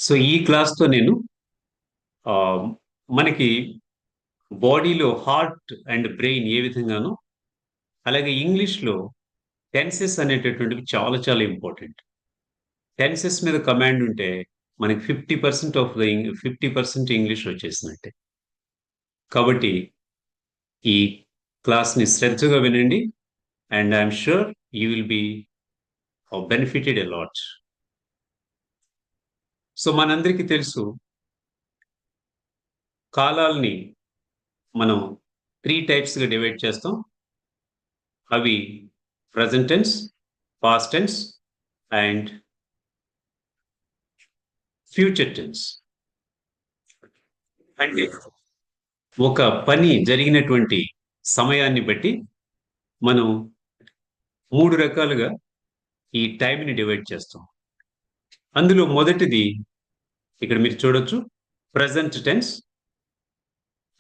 So ఈ క్లాస్‌తో నేను మనకి బాడీలో హార్ట్ అండ్ బ్రెయిన్ ఏ విధంగానో, అలాగే ఇంగ్లీష్‌లో టెన్సెస్ అనేటటువంటివి చాలా చాలా ఇంపార్టెంట్. టెన్సెస్ మీద కమాండ్ ఉంటే మనకి 50% ఆఫ్ ద 50% ఇంగ్లీష్ వచ్చేసినట్టే. కాబట్టి ఈ క్లాస్‌ని శ్రద్ధగా వినండి and I am sure you will be benefited a lot. So మనందరికీ తెలుసు కాలాల్ని మనం 3 టైప్స్‌గా డివైడ్ చేస్తాం. అవి present tense, past tense and future tense. అంటే ఒక పని జరిగినటువంటి సమయాన్ని బట్టి మనం 3 రకాలుగా ఈ టైంని డివైడ్ చేస్తాం. అందులో మొదటిది ఇక్కడ మీరు చూడొచ్చు ప్రెజెంట్ టెన్స్,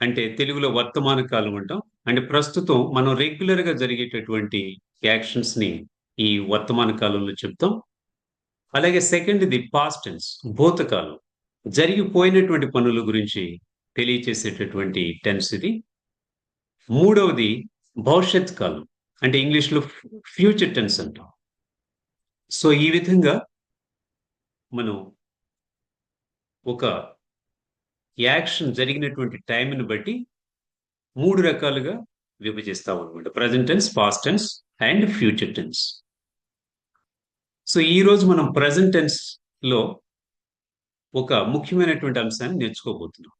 అంటే తెలుగులో వర్తమాన కాలం అంటాం. అంటే ప్రస్తుతం మనం రెగ్యులర్‌గా జరిగేటటువంటి యాక్షన్స్‌ని ఈ వర్తమాన కాలంలో చెప్తాం. అలాగే సెకండ్‌ది పాస్ట్ టెన్స్, భూతకాలం. జరిగిపోయినటువంటి పనుల గురించి తెలియచేసేటటువంటి టెన్స్ ఇది. మూడవది భవిష్యత్ కాలం. అంటే ఇంగ్లీష్‌లో ఫ్యూచర్ టెన్స్ అంటాం. సో, ఈ విధంగా మనం ఒక యాక్షన్ జరిగినటువంటి టైంని బట్టి 3 రకాలుగా విభజిస్తామనమాట. Present tense, past tense and future tense. So, ఈరోజు మనం ప్రెజెంట్ టెన్స్‌లో ఒక ముఖ్యమైనటువంటి అంశాన్ని నేర్చుకోబోతున్నాం.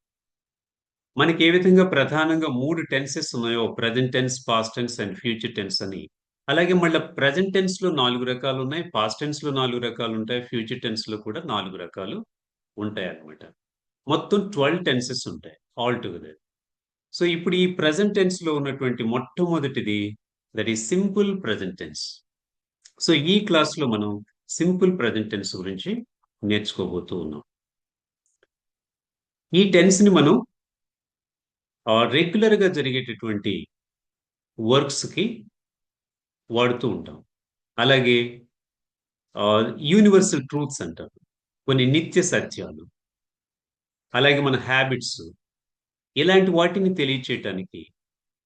మనకి ఏ విధంగా ప్రధానంగా 3 టెన్సెస్ ఉన్నాయో present tense, past tense and future tense అని. అలాగే మళ్ళా ప్రెజెంట్ టెన్స్‌లో 4 రకాలున్నాయి. పాస్ట్ టెన్స్‌లో 4 రకాలుంటాయి. ఫ్యూచర్ టెన్స్‌లో కూడా 4 రకాలు ఉంటాయన్నమాట. మొత్తం 12 టెన్సెస్ ఉంటాయి ఆల్ టుగెదర్. సో, ఇప్పుడు ఈ ప్రెజెంట్ టెన్స్‌లో ఉన్నటువంటి మొట్టమొదటిది that is simple present tense. So, ఈ క్లాస్‌లో మనం సింపుల్ ప్రెజెంట్ టెన్స్ గురించి నేర్చుకోబోతూ ఉన్నాం. ఈ టెన్స్‌ని మనం రెగ్యులర్‌గా జరిగేటటువంటి వర్క్స్‌కి వాడుతూ ఉంటాం. అలాగే యూనివర్సల్ ట్రూత్స్ అంటారు. కొన్ని నిత్య సత్యాలు. అలాగే మన హ్యాబిట్స్ ఇలాంటి వాటిని తెలియచేయటానికి.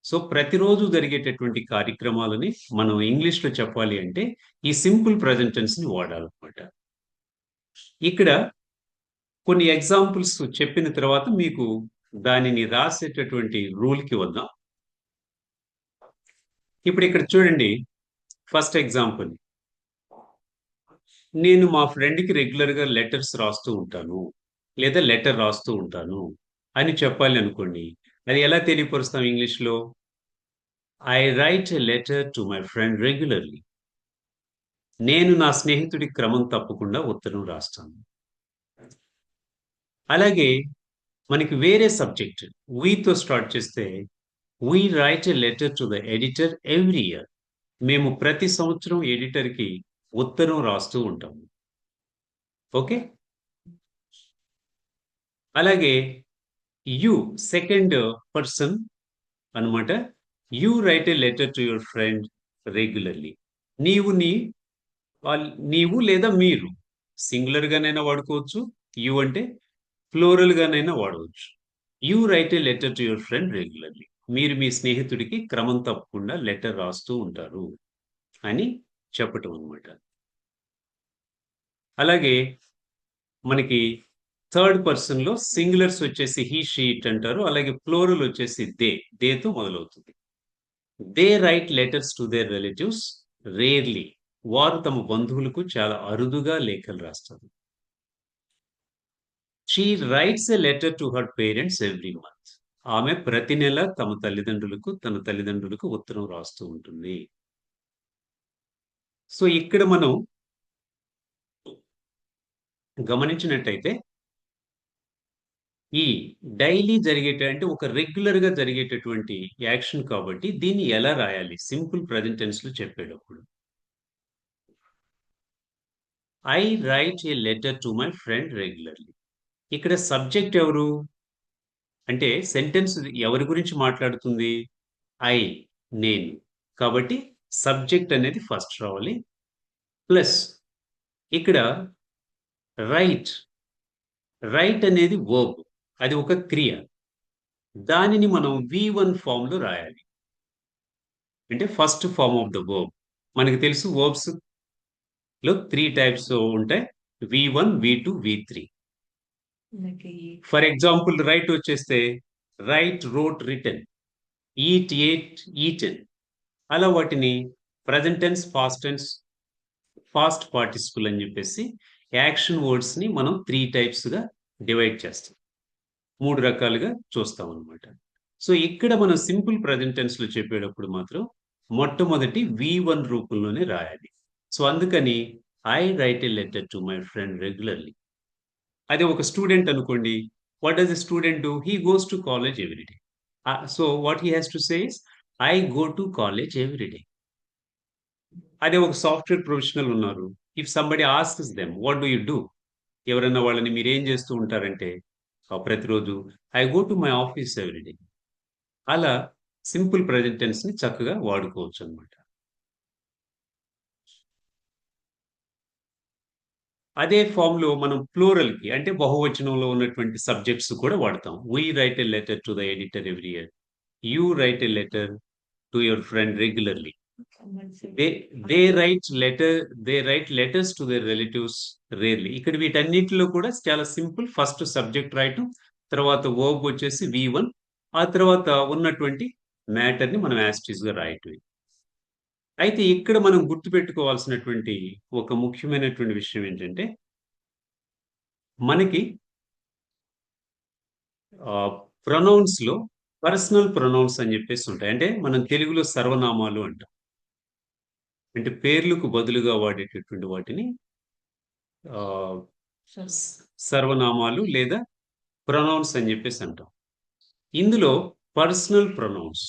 సో, ప్రతిరోజు జరిగేటటువంటి కార్యక్రమాలని మనం ఇంగ్లీష్‌లో చెప్పాలి అంటే ఈ సింపుల్ ప్రెజెంట్ టెన్స్‌ని వాడాలన్నమాట. ఇక్కడ కొన్ని ఎగ్జాంపుల్స్ చెప్పిన తర్వాత మీకు దానిని రాసేటటువంటి రూల్‌కి వద్దాం. ఇప్పుడు ఇక్కడ చూడండి ఫస్ట్ ఎగ్జాంపుల్. నేను మా ఫ్రెండ్‌కి రెగ్యులర్‌గా లెటర్స్ రాస్తూ ఉంటాను. లేదా లెటర్ రాస్తూ ఉంటాను అని చెప్పాలి అనుకోండి. అది ఎలా తెలియపరుస్తాం ఇంగ్లీష్‌లో? I write a letter to my friend regularly. నేను నా స్నేహితుడికి క్రమం తప్పకుండా ఉత్తరం రాస్తాను. అలాగే మనకి వేరే సబ్జెక్ట్ వీతో స్టార్ట్ చేస్తే we write a letter to the editor every year. మేము ప్రతి సంవత్సరం ఎడిటర్‌కి ఉత్తరం రాస్తూ ఉంటాము. ఓకే. అలాగే యూ సెకండ్ పర్సన్ అన్నమాట. You write a letter to your friend regularly. నీవు నీ నీవు లేదా మీరు సింగులర్‌గానైనా వాడుకోవచ్చు. యూ అంటే ప్లూరల్‌గానైనా వాడవచ్చు. You write a letter to your friend regularly. మీరు మీ స్నేహితుడికి క్రమం తప్పకుండా లెటర్ రాస్తూ ఉంటారు అని చెప్పటం అన్నమాట. అలాగే మనకి థర్డ్ పర్సన్‌లో సింగులర్స్ వచ్చేసి హి, షీ, ఇట్ అంటారు. అలాగే ప్లూరల్ వచ్చేసి దే. దేతో మొదలవుతుంది. They write letters to their relatives rarely. వారు తమ బంధువులకు చాలా అరుదుగా లేఖలు రాస్తారు. She writes a letter to her parents every month. ఆమె ప్రతి నెల తన తల్లిదండ్రులకు ఉత్తరం రాస్తూ ఉంటుంది. సో, ఇక్కడ మనం గమనించినట్టయితే ఈ డైలీ అంటే ఒక రెగ్యులర్‌గా జరిగేటటువంటి యాక్షన్ కాబట్టి దీన్ని ఎలా రాయాలి? సింపుల్ ప్రెజెంట్ టెన్స్‌లో చెప్పేటప్పుడు. I write a letter to my friend regularly. ఇక్కడ సబ్జెక్ట్ ఎవరు? అంటే సెంటెన్స్ ఎవరి గురించి మాట్లాడుతుంది? ఐ, నేను. కాబట్టి సబ్జెక్ట్ అనేది ఫస్ట్ రావాలి. ప్లస్ ఇక్కడ రైట్ రైట్ అనేది వర్బ్, అది ఒక క్రియ. దానిని మనం V1 ఫామ్‌లో రాయాలి. అంటే first form of the verb. మనకు తెలుసు వర్బ్స్‌లో 3 టైప్స్ ఉంటాయి. V1, V2, V3. For example write వచ్చేస్తే write, wrote, written, eat, ate, eaten. అలా వాటిని present tense, past tense, past participle అని చెప్పేసి యాక్షన్ వర్డ్స్‌ని మనం 3 టైప్స్‌గా డివైడ్ చేస్తాం. 3 రకాలుగా చూస్తామనమాట. సో, ఇక్కడ మనం సింపుల్ ప్రెజెంట్ టెన్స్‌లో చెప్పేటప్పుడు మాత్రం మొట్టమొదటి V1 రూపంలోనే రాయాలి. సో, అందుకని I write a letter to my friend regularly. అదే ఒక స్టూడెంట్ అనుకోండి. What does a student do? He goes to college every day. So, what he has to say is I go to college every day. అదే ఒక software professional ఉన్నారు. If somebody asks them what do you do? ఎవరన్నా వాళ్ళని మీరేం చేస్తూ ఉంటారంటే, ప్రతిరోజు I go to my office every day. అలా సింపుల్ ప్రెజెంట్ టెన్స్‌ని చక్కగా వాడుకోవచ్చనమాట. అదే ఫార్మ్‌లో మనం ప్లూరల్‌కి అంటే బహువచనంలో ఉన్నటువంటి సబ్జెక్ట్స్ కూడా వాడతాం. We write a letter to the editor every year. You write a letter to your friend regularly. They they write letter they write letters to their relatives rarely. ఇక్కడ వీటన్నిటిలో కూడా చాలా సింపుల్. ఫస్ట్ సబ్జెక్ట్ రాయటం, తర్వాత verb వచ్చేసి V1, ఆ తర్వాత ఉన్నటువంటి మ్యాటర్‌ని మనం యాజ్ ఇట్ ఈస్‌గా రాయటమే. అయితే ఇక్కడ మనం గుర్తుపెట్టుకోవాల్సినటువంటి ఒక ముఖ్యమైనటువంటి విషయం ఏంటంటే, మనకి ఆహ్, ప్రొనౌన్స్‌లో పర్సనల్ ప్రొనౌన్స్ అని చెప్పేసి ఉంటాయి. అంటే మనం తెలుగులో సర్వనామాలు అంటాం. అంటే పేర్లకు బదులుగా వాడేటటువంటి వాటిని ఆహ్, స్ సర్వనామాలు లేదా ప్రొనౌన్స్ అని చెప్పేసి అంటాం. ఇందులో పర్సనల్ ప్రొనౌన్స్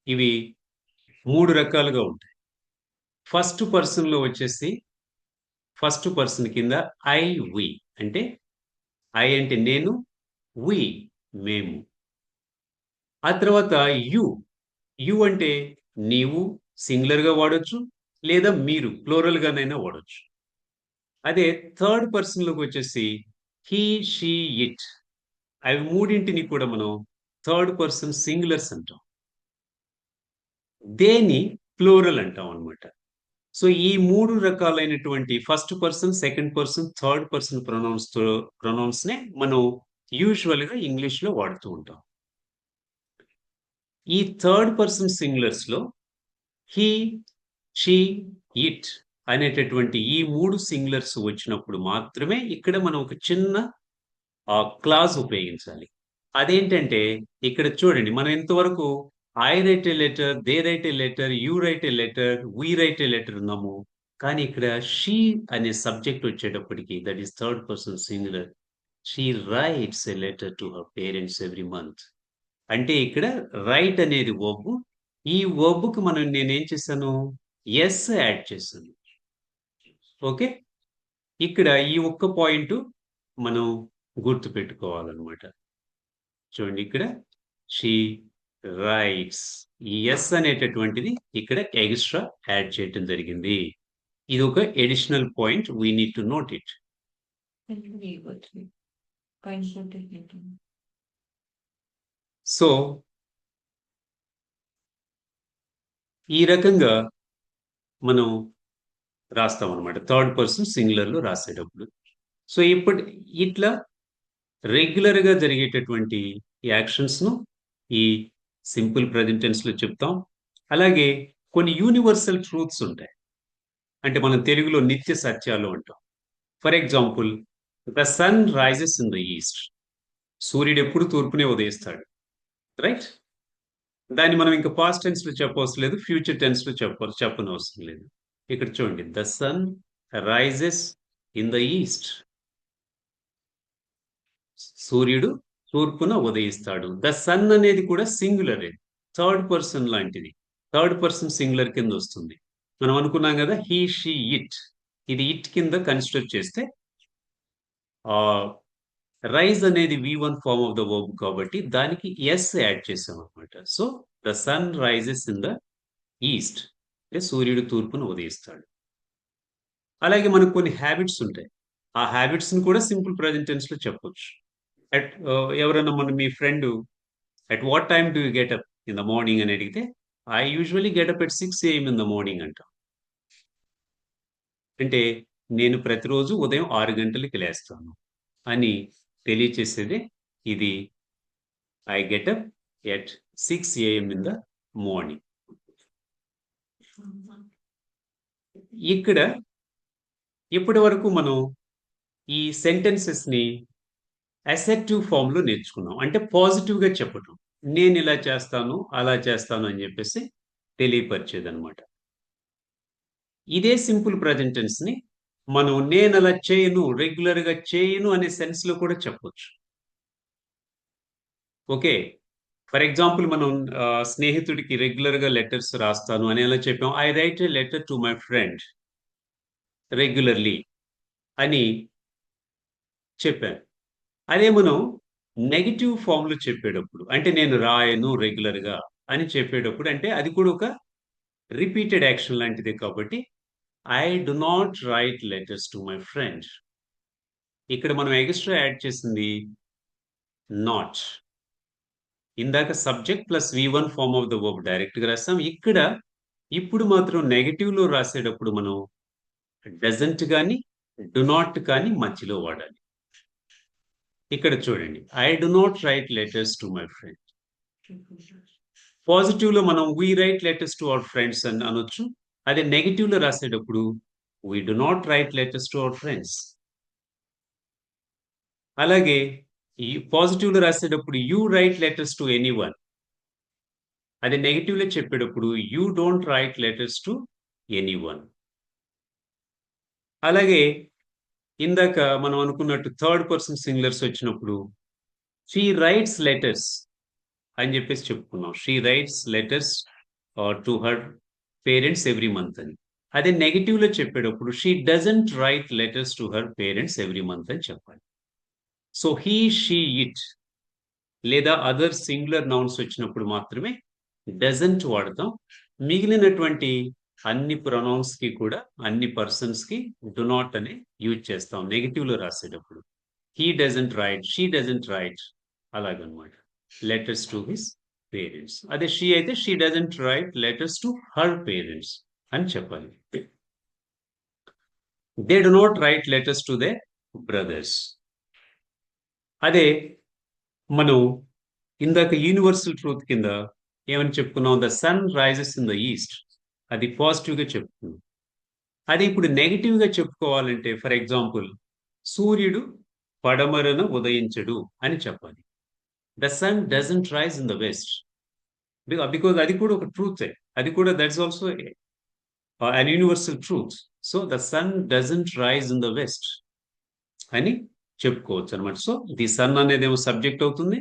ఇవి 3 రకాలుగా ఉంటాయి. ఫస్ట్ పర్సన్‌లో వచ్చేసి ఫస్ట్ పర్సన్ కింద ఐ, వి. అంటే ఐ అంటే నేను, వి మేము. ఆ తర్వాత యు. యు అంటే నీవు సింగులర్‌గా వాడొచ్చు. లేదా మీరు ప్లూరల్‌గానైనా వాడొచ్చు. అదే థర్డ్ పర్సన్‌లోకొచ్చేసి హి, షీ, ఇట్. అవి మూడింటిని కూడా మనం థర్డ్ పర్సన్ సింగులర్స్ అంటాం. దేని ప్లూరల్ అంటాం అన్నమాట. సో, ఈ 3 రకాలైనటువంటి first person, second person, third person ప్రొనౌన్స్‌నే మనం యూజువల్‌గా ఇంగ్లీష్‌లో వాడుతూ ఉంటాం. ఈ థర్డ్ పర్సన్ సింగులర్స్‌లో హి, షీ, ఇట్ అనేటటువంటి ఈ 3 సింగులర్స్ వచ్చినప్పుడు మాత్రమే ఇక్కడ మనం ఒక చిన్న క్లాజ్ ఉపయోగించాలి. అదేంటంటే ఇక్కడ చూడండి మనం ఇంతవరకు I write a letter, they write a letter, you write a letter, we write a letter ఉన్నాము. కానీ ఇక్కడ షీ అనే సబ్జెక్ట్ వచ్చేటప్పటికి that is third person singular. She writes a letter to her parents every month. అంటే ఇక్కడ write అనేది verb. ఈ వర్బ్‌కి నేనేం చేశాను? యెస్ యాడ్ చేశాను. ఓకే. ఇక్కడ ఈ ఒక్క పాయింట్ మనం గుర్తుపెట్టుకోవాలన్నమాట. చూడండి ఇక్కడ షీ రైట్స్. ఈ యెస్ అనేటటువంటిది ఇక్కడ ఎక్స్‌ట్రా యాడ్ చేయటం జరిగింది. ఇదొక additional point. We need to note it. So, ఈ రకంగా మనం రాస్తామన్నమాట. థర్డ్ పర్సన్ సింగులర్‌లో రాసేటప్పుడు. సో, ఇట్లా రెగ్యులర్‌గా జరిగేటటువంటి యాక్షన్స్‌ను ఈ సింపుల్ ప్రెజెంట్ టెన్స్‌లో చెప్తాం. అలాగే కొన్ని యూనివర్సల్ ట్రూత్స్ ఉంటాయి. అంటే మనం తెలుగులో నిత్య సత్యాలు అంటాం. For example the sun rises in the east. సూర్యుడెప్పుడు తూర్పునే ఉదయిస్తాడు. రైట్? దాన్ని మనం ఇంకా పాస్ట్ టెన్స్‌లో చెప్పవసరం లేదు. ఫ్యూచర్ టెన్స్‌లో చెప్పనవసరం లేదు. ఇక్కడ చూడండి. The sun rises in the east. సూర్యుడు తూర్పున ఉదయిస్తాడు. ద సన్ అనేది కూడా సింగులరే. థర్డ్ పర్సన్ లాంటిది. థర్డ్ పర్సన్ సింగులర్ కిందొస్తుంది. మనం అనుకున్నాం గదా! He, she, it. ఇది ఇట్ కింద కన్సిడర్ చేస్తే ఆహ్, రైజ్ అనేది V one form of the verb కాబట్టి దానికి యెస్ యాడ్ చేసామన్నమాట. So, the sun rises in the east. అంటే సూర్యుడు తూర్పున ఉదయిస్తాడు. అలాగే మనకు కొన్ని హాబిట్స్ ఉంటాయి. ఆ హ్యాబిట్స్ ని కూడా సింపుల్ ప్రెజెంట్ టెన్స్ లో చెప్పొచ్చు. ఎవరైనా మీ friend at what time do you get up in the morning అని అడిగితే I usually get up at 6 AM in the morning అంటాం. అంటే నేను ప్రతిరోజు ఉదయం 6 గంటలకి లేస్తాను అని తెలియచేసేది ఇది. I get up at 6 AM in the morning. ఇక్కడ ఇప్పటి వరకు మనం ఈ సెంటెన్సెస్ ని అసెర్టివ్ ఫామ్ లో నేర్చుకున్నాం. అంటే పాజిటివ్ గా చెప్పటం. నేను ఇలా చేస్తాను, అలా చేస్తాను అని చెప్పేసి తెలియపరిచేదనమాట. ఇదే సింపుల్ ప్రెజెంట్ టెన్స్ ని మనం నేను అలా చేయను, రెగ్యులర్ గా చేయను అనే సెన్స్ లో కూడా చెప్పొచ్చు. ఓకే. ఫర్ ఎగ్జాంపుల్ మనం స్నేహితుడికి రెగ్యులర్ గా లెటర్స్ రాస్తాను అని ఎలా చెప్పాం? I write a letter to my friend regularly అని చెప్పాను. అదే మనం నెగెటివ్ ఫార్మ్‌లో చెప్పేటప్పుడు, అంటే నేను రాయను రెగ్యులర్‌గా అని చెప్పేటప్పుడు, అంటే అది కూడా ఒక రిపీటెడ్ యాక్షన్ లాంటిదే కాబట్టి, I do not write letters to my friend. ఇక్కడ మనం ఎక్స్‌ట్రా యాడ్ చేసింది నాట్. ఇందాక subject plus V one form of the verb డైరెక్ట్‌గా రాసాం. ఇక్కడ ఇప్పుడు మాత్రం నెగెటివ్‌లో రాసేటప్పుడు మనం డజంట్ గాని, డు నాట్ కానీ మధ్యలో వాడాలి. ఇక్కడ చూడండి. I do not write letters to my friend. Positive లో మనం we write letters to our friends అని అనొచ్చు. అదే నెగటివ్ లో రాసేటప్పుడు we do not write letters to our friends. అలాగే ఈ పాజిటివ్ లో రాసేటప్పుడు you write letters to anyone. అదే నెగటివ్ లో చెప్పేటప్పుడు you don't write letters to anyone. అలాగే ఇందాక మనం అనుకున్నట్టు థర్డ్ పర్సన్ సింగులర్స్ వచ్చినప్పుడు షీ రైట్స్ లెటర్స్ అని చెప్పేసి చెప్పుకున్నాం. She writes letters to her parents every month అని. అదే నెగటివ్ లో చెప్పేటప్పుడు she doesn't write letters to her parents every month అని చెప్పాలి. సో హీ, షీ, ఇట్ లేదా అదర్ సింగులర్ నౌన్స్ వచ్చినప్పుడు మాత్రమే డజంట్ వాడతాం. మిగిలినటువంటి అన్ని ప్రొనౌన్స్ కి కూడా, అన్ని పర్సన్స్ కి డు నాట్ అని యూజ్ చేస్తాం నెగటివ్ లో రాసేటప్పుడు. He doesn't write, she doesn't write అలాగనమాట లెటర్స్ టు హిస్ పేరెంట్స్. అదే షీ అయితే she doesn't write letters to her parents అని చెప్పాలి. They do not write letters to they brothers. అదే మనం ఇందాక యూనివర్సల్ ట్రూత్ కింద ఏమని చెప్పుకున్నాం? The sun rises in the east. అది పాజిటివ్ గా చెప్పుకున్నాం. అది ఇప్పుడు నెగటివ్ గా చెప్పుకోవాలంటే ఫర్ ఎగ్జాంపుల్ సూర్యుడు పడమరన ఉదయించడు అని చెప్పాలి. The sun doesn't rise in the west. Because అది కూడా ఒక ట్రూత్. అది కూడా that's also an universal truth. So the sun doesn't rise in the west అని చెప్పుకోవచ్చు అనమాట. సో ది సన్ అనేది ఏమో సబ్జెక్ట్ అవుతుంది,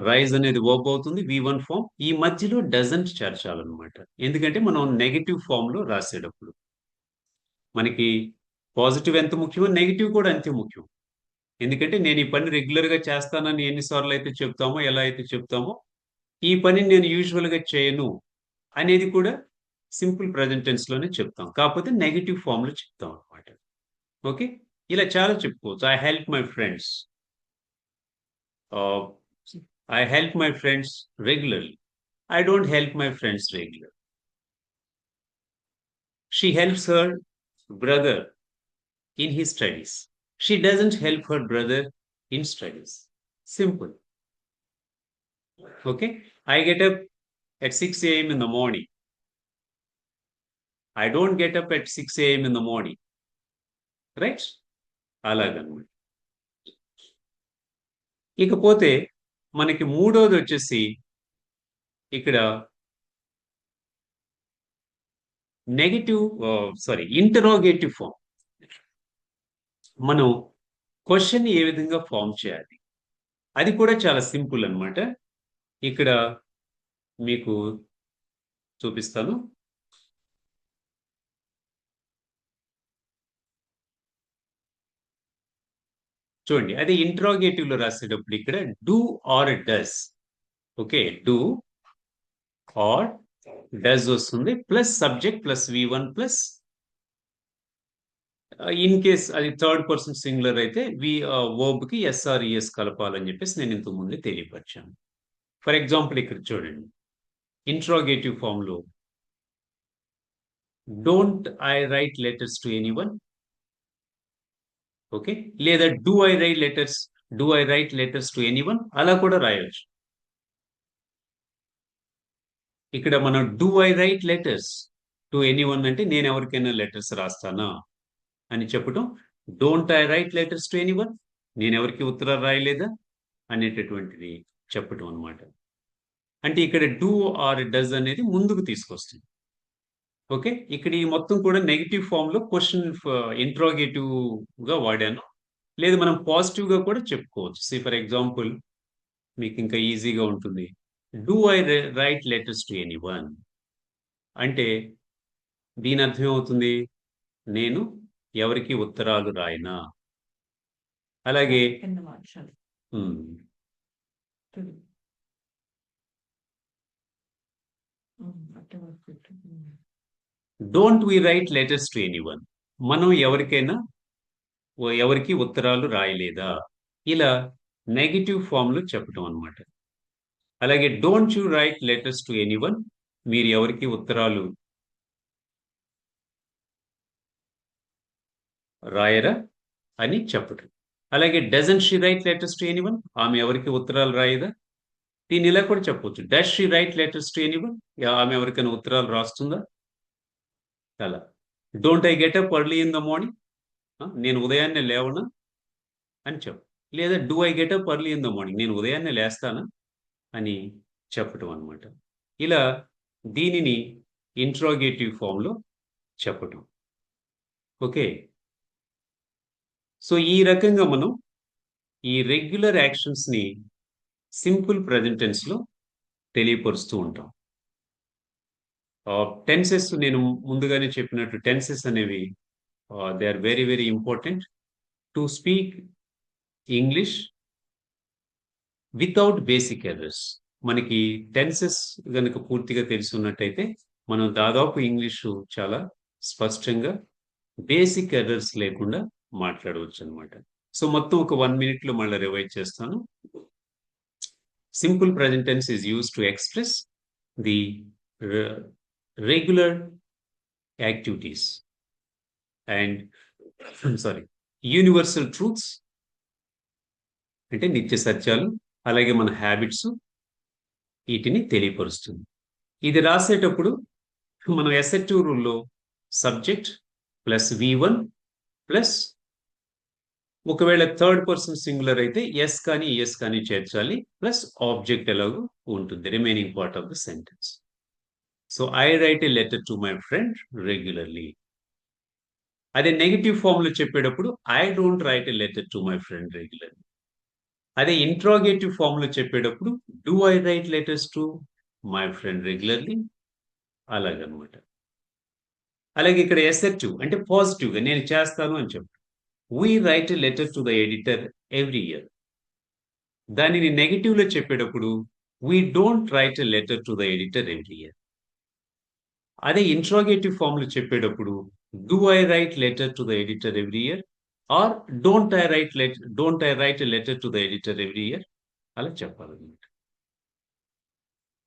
రైజ్ అనేది వర్బ్ అవుతుంది, వి1 ఫామ్. ఈ మధ్యలో డజంట్ చేర్చాలన్నమాట. ఎందుకంటే మనం నెగటివ్ ఫామ్ లో రాసేటప్పుడు మనకి పాజిటివ్ ఎంత ముఖ్యమో నెగటివ్ కూడా అంతే ముఖ్యం. ఎందుకంటే నేను ఈ పని రెగ్యులర్ గా చేస్తానని ఎన్నిసార్లు అయితే చెప్తామో, ఎలా అయితే చెప్తామో, ఈ పని నేను యూజువల్ గా చేయను అనేది కూడా సింపుల్ ప్రెజెంట్ టెన్స్ లోనే చెప్తాం. కాకపోతే నెగటివ్ ఫామ్ లో చెప్తాం అనమాట. ఓకే. ఇలా చాలా చెప్పుకోవచ్చు. I help my friends. I help my friends regularly. I don't help my friends regularly. She helps her brother in his studies. She doesn't help her brother in studies. Simple. Okay. I get up at 6 a.m. in the morning. I don't get up at 6 a.m. in the morning. Right? అలాగనమాట. ఇకపోతే మనకి మూడోది వచ్చేసి ఇక్కడ negative interrogative form. మనం question ఏ విధంగా form చేయాలి అది కూడా చాలా సింపుల్ అన్నమాట. ఇక్కడ మీకు చూపిస్తాను. చూడండి. అదే ఇంట్రాగేటివ్ లో రాసేటప్పుడు ఇక్కడ do or does. Okay. Do or does వస్తుంది plus subject plus V one plus in case అది థర్డ్ పర్సన్ సింగులర్ అయితే వర్బ్ కి ఎస్ఆర్ ఈఎస్ కలపాలని చెప్పేసి నేను ఇంతకు ముందే తెలియపరిచాను. ఫర్ ఎగ్జాంపుల్ ఇక్కడ చూడండి, ఇంట్రాగేటివ్ ఫామ్ లో don't I write letters to anyone, okay, లేదా do I write letters to anyone అలా కూడా రాయొచ్చు. ఇక్కడ మనం do I write letters to anyone అంటే నేను ఎవరికైనా లెటర్స్ రాస్తానా అని చెప్పటం, don't I write letters to anyone నేను ఎవరికి ఉత్తరాలు రాయలేదా అనేటటువంటిది చెప్పటం అనమాట. అంటే ఇక్కడ డూ ఆర్ డస్ అనేది ముందుకు తీసుకొస్తుంది. ఓకే, ఇక్కడ ఈ మొత్తం కూడా నెగిటివ్ ఫామ్ లో క్వశ్చన్ ఇంట్రాగేటివ్ గా వాడాను. లేదు మనం పాజిటివ్ గా కూడా చెప్పుకోవచ్చు. సి ఫర్ ఎగ్జాంపుల్ మీకు ఇంకా ఈజీగా ఉంటుంది. Do I write letters to anyone అంటే దీని అర్థం ఏమవుతుంది, నేను ఎవరికి ఉత్తరాలు రాయనా. అలాగే don't we write letters to anyone మనం ఎవరికి ఉత్తరాలు రాయలేదా, ఇలా నెగిటివ్ ఫామ్ లో చెప్పటం అనమాట. అలాగే don't you right letters to anyone మీరు ఎవరికి ఉత్తరాలు రాయరా అని చెప్పటం. అలాగే doesn't she right letters to anyone ఆమె ఎవరికి ఉత్తరాలు రాయదా. దీన్ని ఇలా కూడా చెప్పొచ్చు, does she right letters to anyone ఆమె ఎవరికైనా ఉత్తరాలు రాస్తుందా. అలా don't I get up early in the morning నేను ఉదయాన్నే లేవనా అని చెప్పు. లేదా do I get up early in the morning నేను ఉదయాన్నే లేస్తానా అని చెప్పటం అనమాట. ఇలా దీనిని ఇంట్రాగేటివ్ ఫామ్ లో చెప్పటం. ఓకే, సో ఈ రకంగా మనం ఈ రెగ్యులర్ యాక్షన్స్ ని సింపుల్ ప్రెజెంట్ టెన్స్ లో తెలియపరుస్తూ ఉంటాం. టెన్సెస్ నేను ముందుగానే చెప్పినట్టు టెన్సెస్ అనేవి they are very very important to speak English without basic errors. మనకి టెన్సెస్ గనుక పూర్తిగా తెలిసి ఉన్నట్టయితే మనం దాదాపు ఇంగ్లీషు చాలా స్పష్టంగా బేసిక్ ఎర్రర్స్ లేకుండా మాట్లాడవచ్చు అనమాట. సో మొత్తం ఒక 1 minute లో మళ్ళీ రివైజ్ చేస్తాను. Simple present tense is used to express the regular activities and universal truths అంటే నిత్య సత్యాలు, అలాగే మన హ్యాబిట్స్, వీటిని తెలియపరుస్తుంది. ఇది రాసేటప్పుడు మనం అసెర్టివ్ రూల్లో సబ్జెక్ట్ ప్లస్ V1 ప్లస్ ఒకవేళ థర్డ్ పర్సన్ సింగులర్ అయితే ఎస్ కానీ ఎస్ కానీ చేర్చాలి, ప్లస్ ఆబ్జెక్ట్ ఎలాగో ఉంటుంది remaining part of the sentence. So I right a letter to my friend regularly. అదే నెగిటివ్ ఫామ్ లో చెప్పేటప్పుడు I don't write a letter to my friend regularly. అదే ఇంట్రాగేటివ్ ఫామ్ లో చెప్పేటప్పుడు do I write letters to my friend regularly, అలాగనమాట. అలాగే ఇక్కడ అసెర్టివ్ అంటే పాజిటివ్ గా నేను చేస్తాను అని చెప్పు. We write a letter to the editor every year. దానిని నెగిటివ్ లో చెప్పేటప్పుడు we don't write a letter to the editor every year. అదే ఇంట్రాగేటివ్ ఫామ్ లో చెప్పేటప్పుడు do I right letter to the editor every year or don't I write a letter to the editor every year అలా చెప్పాలన్నమాట.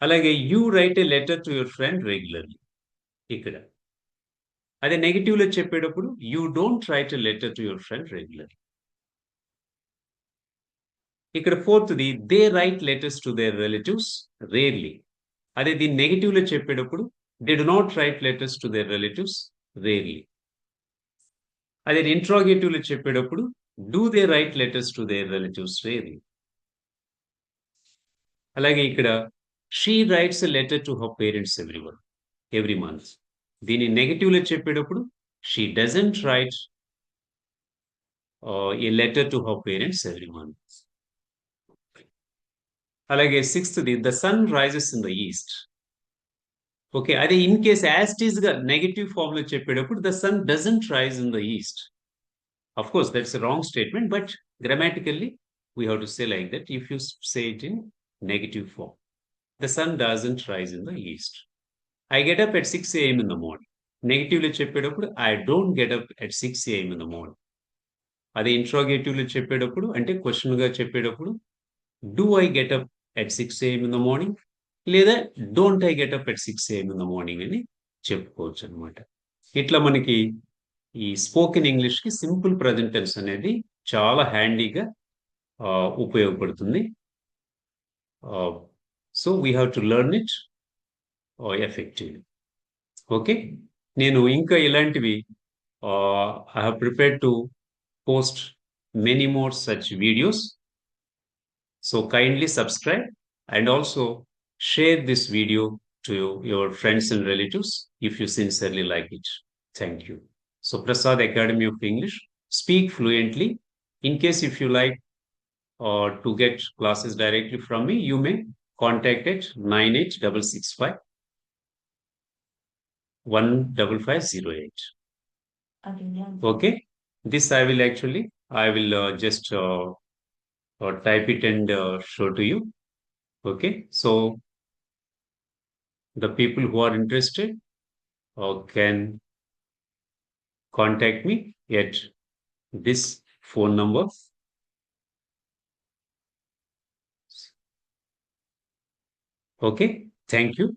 అలాగే you write a letter to your friend regularly. ఇక్కడ అదే negative లో చెప్పేటప్పుడు you don't right a letter to your friend regularly. ఇక్కడ ఫోర్త్ది they write letters to their relatives rarely. అదే దీన్ని నెగిటివ్ లో చెప్పేటప్పుడు they do not write letters to their relatives rarely. అదే ఇంట్రాగేటివ్ లో చెప్పేటప్పుడు do they write letters to their relatives rarely. అలాగే ఇక్కడ she writes a letter to her parents every month. దీన్ని నెగిటివ్ లో చెప్పేటప్పుడు she doesn't write a letter to her parents every month. అలాగే సిక్స్త్ది the sun rises in the east. Okay, అదే in case as it is గా negative form లో చెప్పేటప్పుడు the sun doesn't rise in the east. Of course that's wrong statement, but grammatically we have to say like that if you say it in negative form. The sun doesn't rise in the east. I get up at 6 AM in the morning. నెగిటివ్లో చెప్పేటప్పుడు I don't get up at 6 AM in the morning. అదే ఇంట్రోగేటివ్లో చెప్పేటప్పుడు అంటే క్వెషన్‌గా చెప్పేటప్పుడు do I get up at 6 AM in the morning? లేదా don't I get up at 6 AM in the morning అని చెప్పుకోవచ్చనమాట. ఇట్లా మనకి ఈ స్పోకెన్ ఇంగ్లీష్‌కి సింపుల్ ప్రెజెంట్ టెన్స్ అనేది చాలా హ్యాండీగా ఉపయోగపడుతుంది. So, we have to learn it effectively. Okay. నేను ఇంకా ఇలాంటివి I have prepared to post many more such videos. So kindly subscribe and also share this video to your friends and relatives if you sincerely like it. Thank you. So Prasad Academy of English, speak fluently. In case if you like to get classes directly from me, you may contact at 98665 15508. Okay. This I will just type it and show to you. Okay. So the people who are interested can contact me at this phone number. Okay. Thank you.